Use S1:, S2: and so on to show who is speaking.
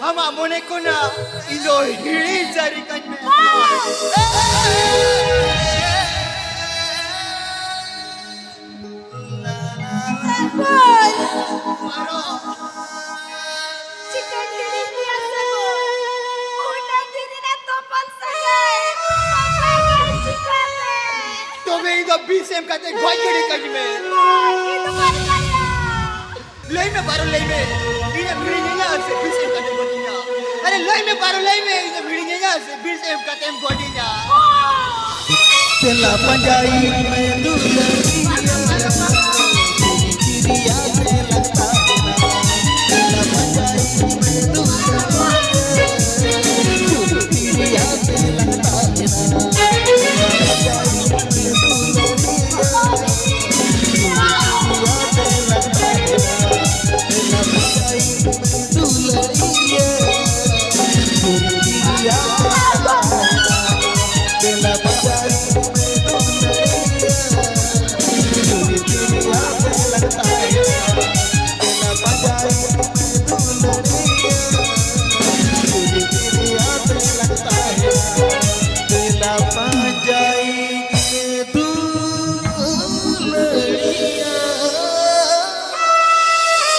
S1: Ama mone ko na ilo hirizarikan me.
S2: Boy!
S1: Maro.
S2: Chicken Pilipinas ako! Unang dinin na topang sagay! Papagay chicken
S1: Tome ido bisem kate gwajuri kan me.
S2: Ito ba kaya?
S1: Lay me baro lay me. Ina birinya se bisem kate godinya. Are lay me baro lay me ina birinya se bisem kate godinya.
S3: चला पंजाई में दुल्हनिया चिड़िया से लगा